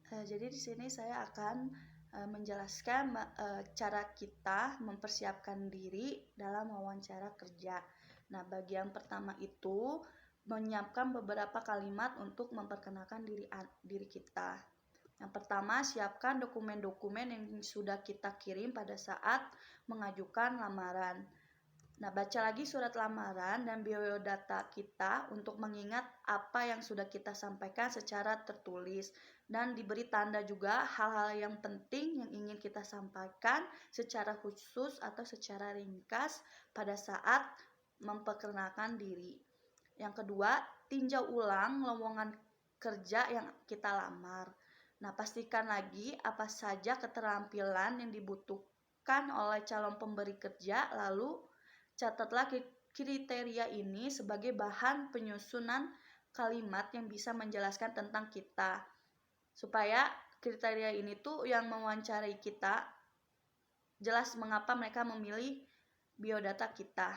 Jadi di sini saya akan menjelaskan cara kita mempersiapkan diri dalam wawancara kerja. Nah, bagian pertama itu menyiapkan beberapa kalimat untuk memperkenalkan diri kita. Yang pertama, siapkan dokumen-dokumen yang sudah kita kirim pada saat mengajukan lamaran. Nah, baca lagi surat lamaran dan biodata kita untuk mengingat apa yang sudah kita sampaikan secara tertulis, dan diberi tanda juga hal-hal yang penting yang ingin kita sampaikan secara khusus atau secara ringkas pada saat memperkenalkan diri. Yang kedua, tinjau ulang lowongan kerja yang kita lamar. Nah, pastikan lagi apa saja keterampilan yang dibutuhkan oleh calon pemberi kerja, lalu catatlah kriteria ini sebagai bahan penyusunan kalimat yang bisa menjelaskan tentang kita. Supaya kriteria ini tuh yang mewawancarai kita jelas mengapa mereka memilih biodata kita.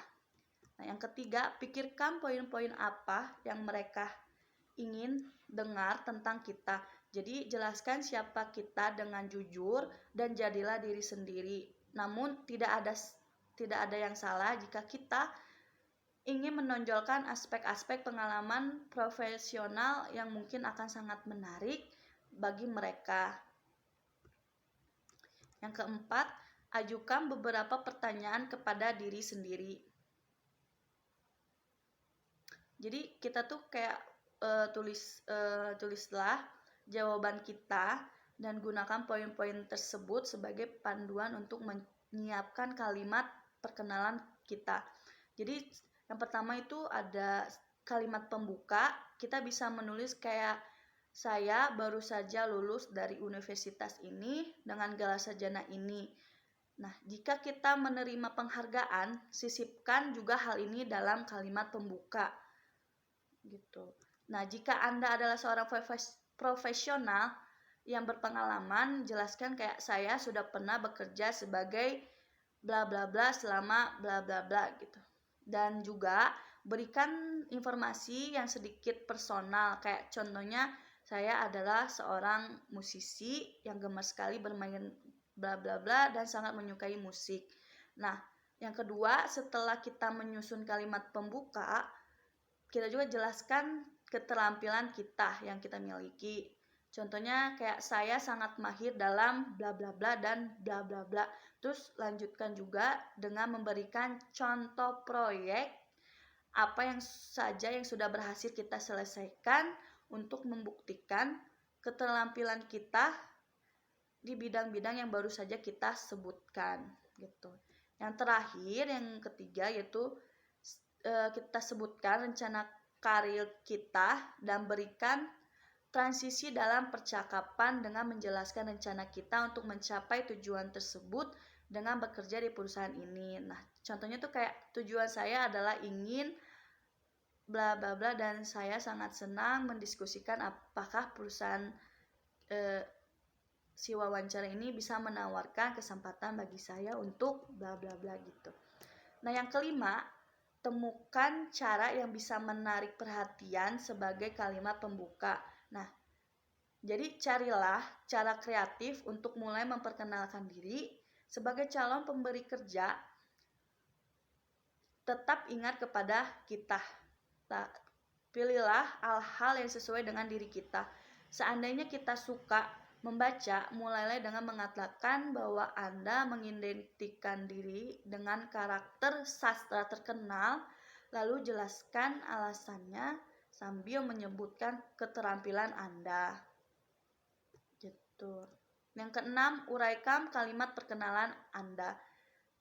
Nah, yang ketiga, pikirkan poin-poin apa yang mereka ingin dengar tentang kita. Jadi, jelaskan siapa kita dengan jujur dan jadilah diri sendiri. Namun, tidak ada yang salah jika kita ingin menonjolkan aspek-aspek pengalaman profesional yang mungkin akan sangat menarik bagi mereka. Yang keempat, ajukan beberapa pertanyaan kepada diri sendiri. Jadi kita tuh kayak tulislah jawaban kita dan gunakan poin-poin tersebut sebagai panduan untuk menyiapkan kalimat perkenalan kita. Jadi yang pertama itu ada kalimat pembuka. Kita bisa menulis kayak, saya baru saja lulus dari universitas ini dengan gelar sarjana ini. Nah, jika kita menerima penghargaan, sisipkan juga hal ini dalam kalimat pembuka. Gitu. Nah, jika Anda adalah seorang profesional yang berpengalaman, jelaskan kayak, saya sudah pernah bekerja sebagai bla bla bla selama bla bla bla gitu. Dan juga berikan informasi yang sedikit personal, kayak contohnya, saya adalah seorang musisi yang gemar sekali bermain bla bla bla dan sangat menyukai musik. Nah, yang kedua, setelah kita menyusun kalimat pembuka, kita juga jelaskan keterampilan kita yang kita miliki. Contohnya kayak, saya sangat mahir dalam bla bla bla dan bla bla bla. Terus lanjutkan juga dengan memberikan contoh proyek apa yang saja yang sudah berhasil kita selesaikan untuk membuktikan keterampilan kita di bidang-bidang yang baru saja kita sebutkan gitu. Yang terakhir, yang ketiga, yaitu kita sebutkan rencana karir kita dan berikan transisi dalam percakapan dengan menjelaskan rencana kita untuk mencapai tujuan tersebut dengan bekerja di perusahaan ini. Nah, contohnya tuh kayak, tujuan saya adalah ingin bla bla bla dan saya sangat senang mendiskusikan apakah perusahaan si wawancara ini bisa menawarkan kesempatan bagi saya untuk bla bla bla gitu. Nah, yang kelima, temukan cara yang bisa menarik perhatian sebagai kalimat pembuka. Nah, jadi carilah cara kreatif untuk mulai memperkenalkan diri. Sebagai calon pemberi kerja, tetap ingat kepada kita. Pilihlah hal-hal yang sesuai dengan diri kita. Seandainya kita suka membaca, mulailah dengan mengatakan bahwa Anda mengidentikan diri dengan karakter sastra terkenal, lalu jelaskan alasannya sambil menyebutkan keterampilan Anda. Gitu. Yang keenam, uraikan kalimat perkenalan Anda.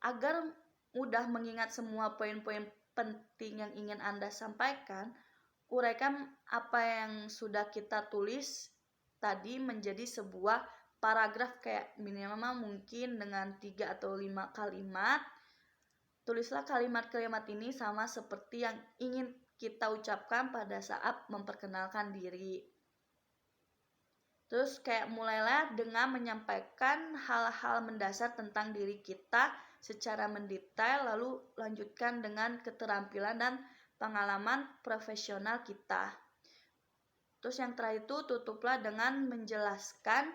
Agar mudah mengingat semua poin-poin penting yang ingin Anda sampaikan, uraikan apa yang sudah kita tulis tadi menjadi sebuah paragraf, kayak minimal mungkin dengan 3 atau 5 kalimat. Tulislah kalimat-kalimat ini sama seperti yang ingin kita ucapkan pada saat memperkenalkan diri. Terus kayak mulailah dengan menyampaikan hal-hal mendasar tentang diri kita secara mendetail, lalu lanjutkan dengan keterampilan dan pengalaman profesional kita. Terus yang terakhir itu tutuplah dengan menjelaskan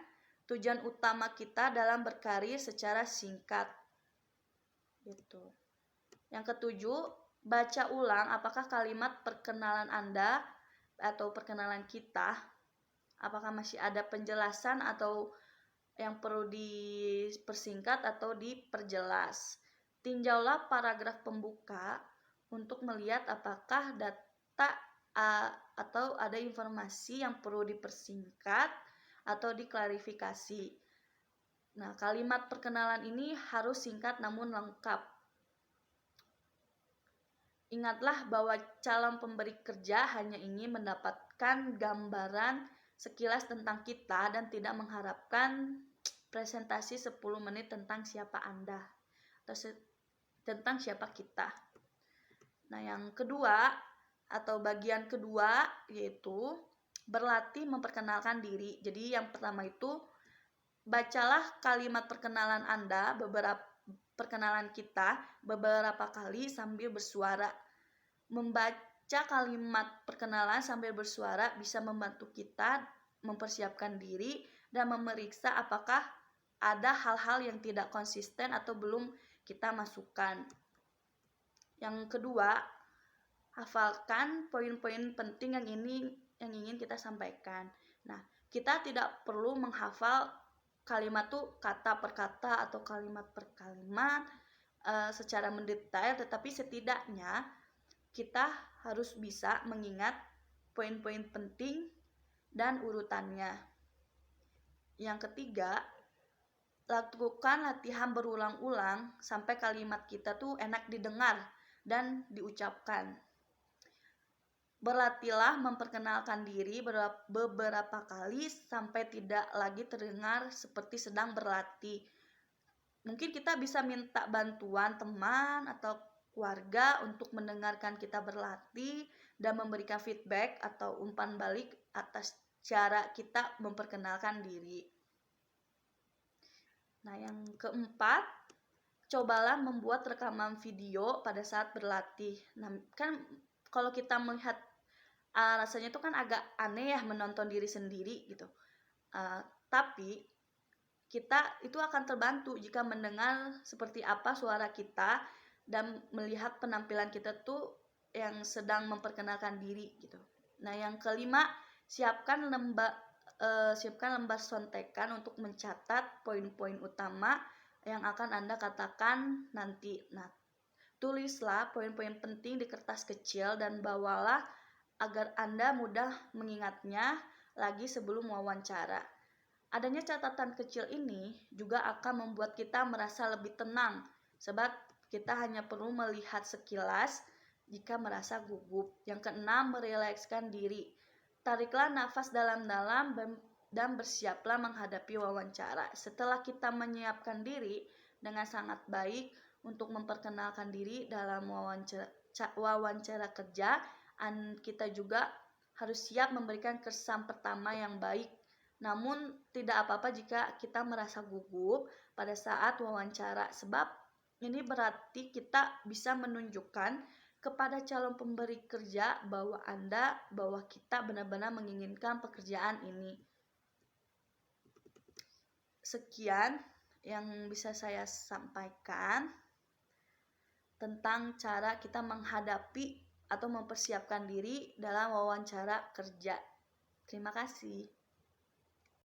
tujuan utama kita dalam berkarir secara singkat. Gitu. Yang ketujuh, baca ulang apakah kalimat perkenalan Anda atau perkenalan kita, apakah masih ada penjelasan atau yang perlu dipersingkat atau diperjelas. Tinjaulah paragraf pembuka untuk melihat apakah data atau ada informasi yang perlu dipersingkat atau diklarifikasi. Nah, kalimat perkenalan ini harus singkat namun lengkap. Ingatlah bahwa calon pemberi kerja hanya ingin mendapatkan gambaran sekilas tentang kita dan tidak mengharapkan presentasi 10 menit tentang siapa Anda atau tentang siapa kita. Nah, yang kedua atau bagian kedua yaitu berlatih memperkenalkan diri. Jadi yang pertama itu bacalah kalimat perkenalan Anda, perkenalan kita beberapa kali sambil bersuara. Membaca kalimat perkenalan sambil bersuara bisa membantu kita mempersiapkan diri dan memeriksa apakah ada hal-hal yang tidak konsisten atau belum kita masukkan. Yang kedua, hafalkan poin-poin penting yang ingin kita sampaikan. Nah, kita tidak perlu menghafal kalimat tuh kata per kata atau kalimat per kalimat secara mendetail, tetapi setidaknya kita harus bisa mengingat poin-poin penting dan urutannya. Yang ketiga, lakukan latihan berulang-ulang sampai kalimat kita tuh enak didengar dan diucapkan. Berlatihlah memperkenalkan diri beberapa kali sampai tidak lagi terdengar seperti sedang berlatih. Mungkin kita bisa minta bantuan teman atau keluarga untuk mendengarkan kita berlatih dan memberikan feedback atau umpan balik atas cara kita memperkenalkan diri. Nah, yang keempat, cobalah membuat rekaman video pada saat berlatih. Nah, kan kalau kita melihat rasanya itu kan agak aneh ya menonton diri sendiri gitu. Tapi kita itu akan terbantu jika mendengar seperti apa suara kita dan melihat penampilan kita tuh yang sedang memperkenalkan diri gitu. Nah, yang kelima, siapkan lembar contekan untuk mencatat poin-poin utama yang akan Anda katakan nanti. Nah, tulislah poin-poin penting di kertas kecil dan bawalah agar Anda mudah mengingatnya lagi sebelum wawancara. Adanya catatan kecil ini juga akan membuat kita merasa lebih tenang, sebab kita hanya perlu melihat sekilas jika merasa gugup. Yang keenam, merelakskan diri. Tariklah nafas dalam-dalam dan bersiaplah menghadapi wawancara. Setelah kita menyiapkan diri dengan sangat baik untuk memperkenalkan diri dalam wawancara kerja, kita juga harus siap memberikan kesan pertama yang baik. Namun tidak apa-apa jika kita merasa gugup pada saat wawancara, sebab ini berarti kita bisa menunjukkan kepada calon pemberi kerja bahwa kita benar-benar menginginkan pekerjaan ini. Sekian yang bisa saya sampaikan tentang cara kita menghadapi atau mempersiapkan diri dalam wawancara kerja. Terima kasih.